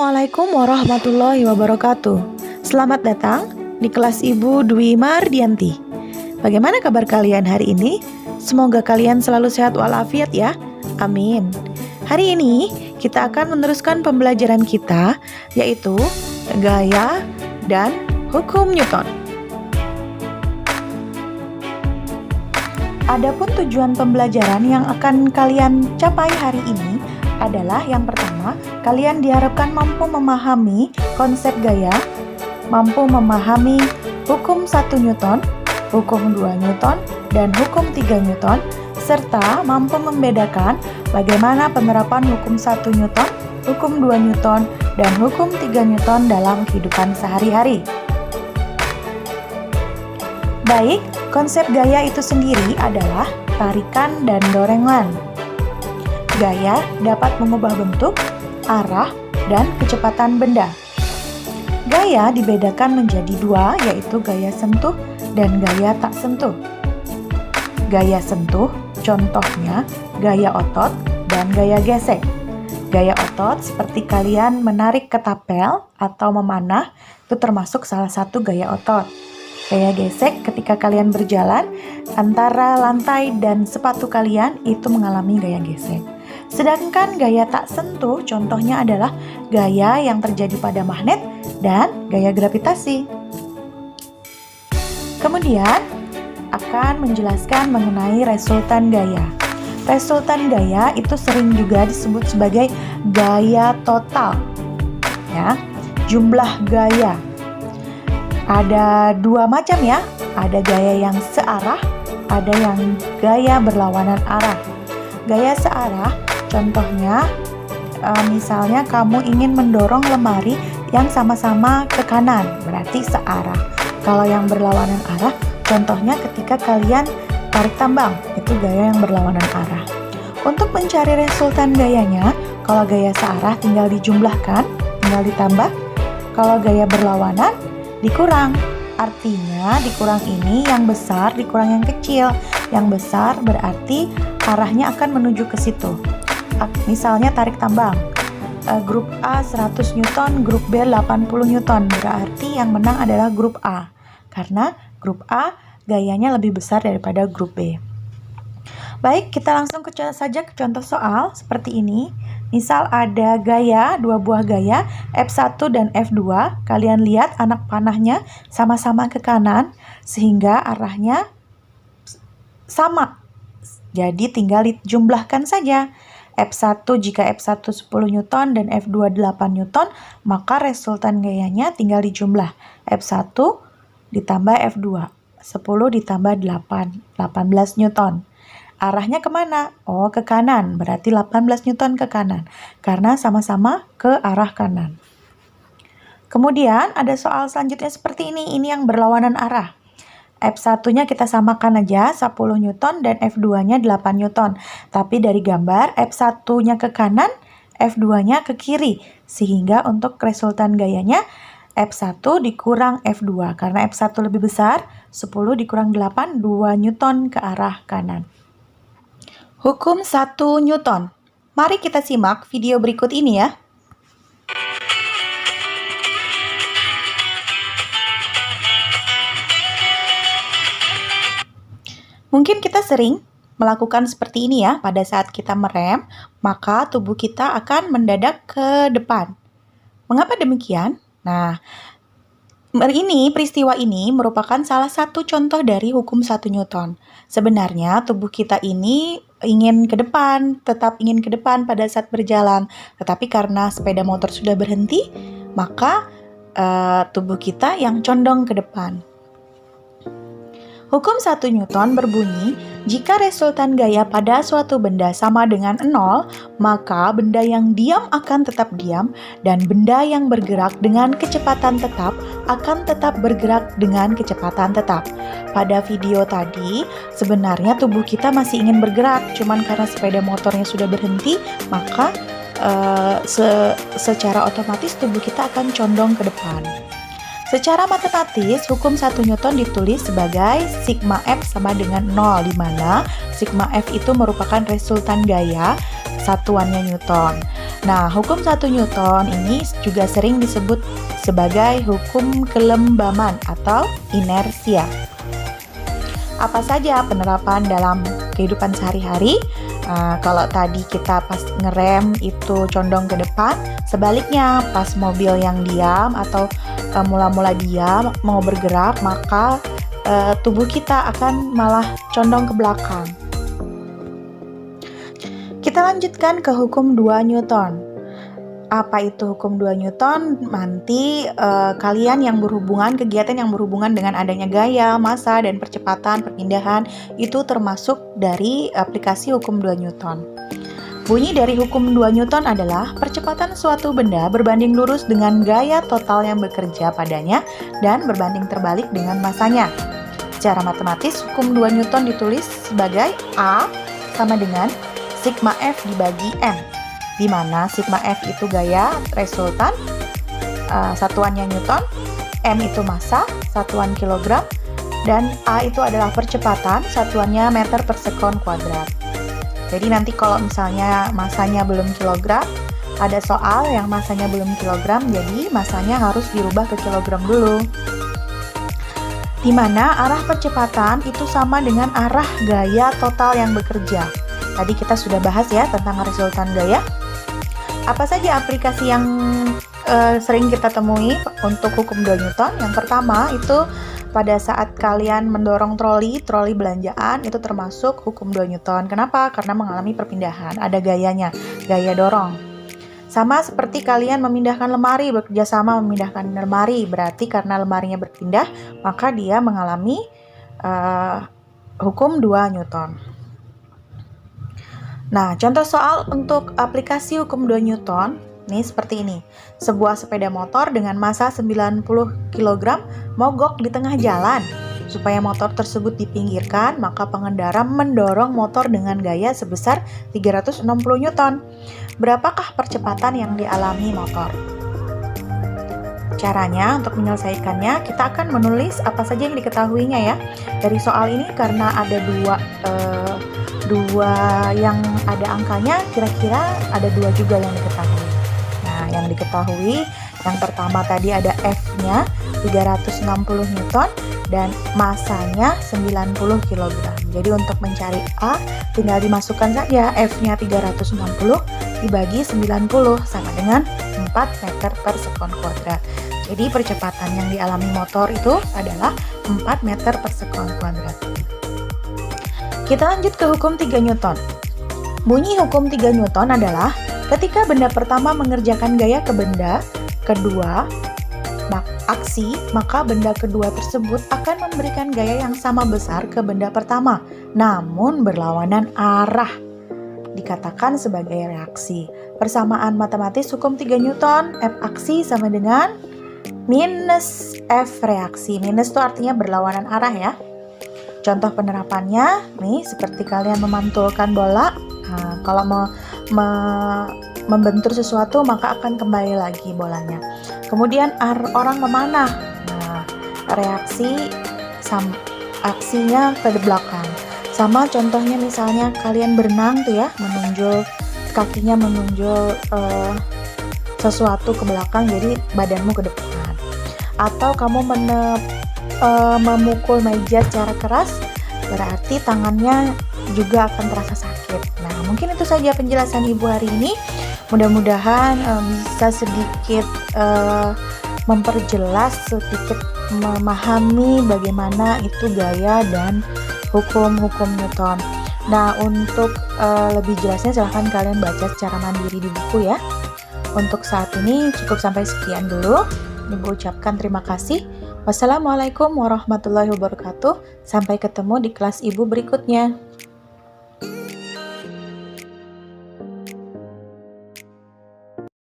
Assalamualaikum warahmatullahi wabarakatuh. Selamat datang di kelas Ibu Dwi Mardianti. Bagaimana kabar kalian hari ini? Semoga kalian selalu sehat walafiat ya. Amin. Hari ini kita akan meneruskan pembelajaran kita, yaitu gaya dan hukum Newton. Adapun tujuan pembelajaran yang akan kalian capai hari ini adalah yang pertama, kalian diharapkan mampu memahami konsep gaya, mampu memahami hukum 1 Newton, hukum 2 Newton, dan hukum 3 Newton, serta mampu membedakan bagaimana penerapan hukum 1 Newton, hukum 2 Newton, dan hukum 3 Newton dalam kehidupan sehari-hari. Baik, konsep gaya itu sendiri adalah tarikan dan dorongan. Gaya dapat mengubah bentuk, arah, dan kecepatan benda. Gaya dibedakan menjadi dua, yaitu gaya sentuh dan gaya tak sentuh. Gaya sentuh, contohnya gaya otot dan gaya gesek. Gaya otot seperti kalian menarik ketapel atau memanah, itu termasuk salah satu gaya otot. Gaya gesek ketika kalian berjalan antara lantai dan sepatu kalian, itu mengalami gaya gesek. Sedangkan gaya tak sentuh contohnya adalah gaya yang terjadi pada magnet dan gaya gravitasi. Kemudian akan menjelaskan mengenai resultan gaya. Resultan gaya itu sering juga disebut sebagai gaya total. Ya, jumlah gaya. Ada dua macam ya, ada gaya yang searah, ada yang gaya berlawanan arah. Gaya searah contohnya, misalnya kamu ingin mendorong lemari yang sama-sama ke kanan, berarti searah. Kalau yang berlawanan arah, contohnya ketika kalian tarik tambang, itu gaya yang berlawanan arah. Untuk mencari resultan gayanya, kalau gaya searah tinggal dijumlahkan, tinggal ditambah. Kalau gaya berlawanan, dikurang. Artinya dikurang ini yang besar dikurang yang kecil. Yang besar berarti arahnya akan menuju ke situ. Misalnya tarik tambang, grup A 100 Newton, grup B 80 Newton, berarti yang menang adalah grup A, karena grup A gayanya lebih besar daripada grup B. Baik, kita langsung saja ke contoh soal seperti ini. Misal ada gaya, dua buah gaya, F1 dan F2, kalian lihat anak panahnya sama-sama ke kanan, sehingga arahnya sama. Jadi tinggal dijumlahkan saja. F1 jika F1 10 Newton dan F2 8 Newton, maka resultan gayanya tinggal dijumlah. F1 ditambah F2, 10 ditambah 8, 18 Newton. Arahnya kemana? Oh, ke kanan, berarti 18 Newton ke kanan, karena sama-sama ke arah kanan. Kemudian ada soal selanjutnya seperti ini yang berlawanan arah. F1-nya kita samakan aja 10 Newton dan F2-nya 8 Newton. Tapi dari gambar F1-nya ke kanan, F2-nya ke kiri. Sehingga untuk resultan gayanya F1 dikurang F2. Karena F1 lebih besar, 10 dikurang 8, 2 Newton ke arah kanan. Hukum 1 Newton. Mari kita simak video berikut ini ya. Mungkin kita sering melakukan seperti ini ya, pada saat kita merem, maka tubuh kita akan mendadak ke depan. Mengapa demikian? Nah, peristiwa ini merupakan salah satu contoh dari hukum 1 Newton. Sebenarnya tubuh kita ini ingin ke depan, tetap ingin ke depan pada saat berjalan. Tetapi karena sepeda motor sudah berhenti, maka tubuh kita yang condong ke depan. Hukum 1 Newton berbunyi, jika resultan gaya pada suatu benda sama dengan 0, maka benda yang diam akan tetap diam, dan benda yang bergerak dengan kecepatan tetap akan tetap bergerak dengan kecepatan tetap. Pada video tadi, sebenarnya tubuh kita masih ingin bergerak, cuman karena sepeda motornya sudah berhenti, maka secara otomatis tubuh kita akan condong ke depan. Secara matematis, hukum 1 Newton ditulis sebagai sigma F sama dengan 0, di mana sigma F itu merupakan resultan gaya, satuannya Newton. Nah, hukum 1 Newton ini juga sering disebut sebagai hukum kelembaman atau inersia. Apa saja penerapan dalam kehidupan sehari-hari? Kalau tadi kita pas ngerem itu condong ke depan, sebaliknya pas mobil yang diam atau mula-mula diam mau bergerak, maka tubuh kita akan malah condong ke belakang. Kita lanjutkan ke hukum 2 Newton. Apa itu hukum 2 Newton? Nanti kalian yang berhubungan, kegiatan yang berhubungan dengan adanya gaya, massa, dan percepatan, perpindahan, itu termasuk dari aplikasi hukum 2 Newton. Bunyi dari hukum 2 Newton adalah percepatan suatu benda berbanding lurus dengan gaya total yang bekerja padanya dan berbanding terbalik dengan massanya. Secara matematis, hukum 2 Newton ditulis sebagai A sama dengan sigma F dibagi M, di mana sigma F itu gaya resultan, satuannya Newton, M itu massa, satuan kilogram, dan A itu adalah percepatan, satuannya meter per sekon kuadrat. Jadi nanti kalau misalnya massanya belum kilogram, ada soal yang massanya belum kilogram, jadi massanya harus dirubah ke kilogram dulu. Di mana arah percepatan itu sama dengan arah gaya total yang bekerja. Tadi kita sudah bahas ya tentang resultan gaya. Apa saja aplikasi yang sering kita temui untuk hukum 2 Newton? Yang pertama itu pada saat kalian mendorong troli belanjaan, itu termasuk hukum 2 Newton. Kenapa? Karena mengalami perpindahan, ada gayanya, gaya dorong. Sama seperti kalian memindahkan lemari, bekerja sama memindahkan lemari, berarti karena lemarinya berpindah, maka dia mengalami hukum 2 Newton. Nah, contoh soal untuk aplikasi hukum 2 Newton, nih seperti ini. Sebuah sepeda motor dengan massa 90 kg mogok di tengah jalan. Supaya motor tersebut dipinggirkan, maka pengendara mendorong motor dengan gaya sebesar 360 Newton. Berapakah percepatan yang dialami motor? Caranya untuk menyelesaikannya, kita akan menulis apa saja yang diketahuinya ya. Dari soal ini karena ada dua yang ada angkanya, kira-kira ada 2 juga yang diketahui. Nah, yang diketahui yang pertama tadi ada F-nya 360 Newton dan massanya 90 kg. Jadi untuk mencari A, tinggal dimasukkan saja F-nya 360 dibagi 90 sama dengan 4 meter per sekon kuadrat. Jadi percepatan yang dialami motor itu adalah 4 meter per sekon kuadrat. Kita lanjut ke hukum 3 Newton. Bunyi hukum 3 Newton adalah ketika benda pertama mengerjakan gaya ke benda kedua aksi, maka benda kedua tersebut akan memberikan gaya yang sama besar ke benda pertama, namun berlawanan arah. Dikatakan sebagai reaksi. Persamaan matematis hukum 3 Newton, F aksi sama dengan minus F reaksi. Minus itu artinya berlawanan arah ya. Contoh penerapannya, nih seperti kalian memantulkan bola. Nah, kalau membentur sesuatu maka akan kembali lagi bolanya. Kemudian orang memanah. Nah, reaksi aksinya ke belakang. Sama contohnya misalnya kalian berenang tuh ya, menunjuk kakinya menunjuk sesuatu ke belakang, jadi badanmu ke depan. Atau kamu memukul meja secara keras, berarti tangannya juga akan terasa sakit. Nah, mungkin itu saja penjelasan Ibu hari ini. Mudah-mudahan bisa sedikit memperjelas, sedikit memahami bagaimana itu gaya dan hukum-hukum Newton. Nah, untuk lebih jelasnya silahkan kalian baca secara mandiri di buku ya. Untuk saat ini cukup sampai sekian dulu. Ibu ucapkan terima kasih. Wassalamualaikum warahmatullahi wabarakatuh. Sampai ketemu di kelas Ibu berikutnya.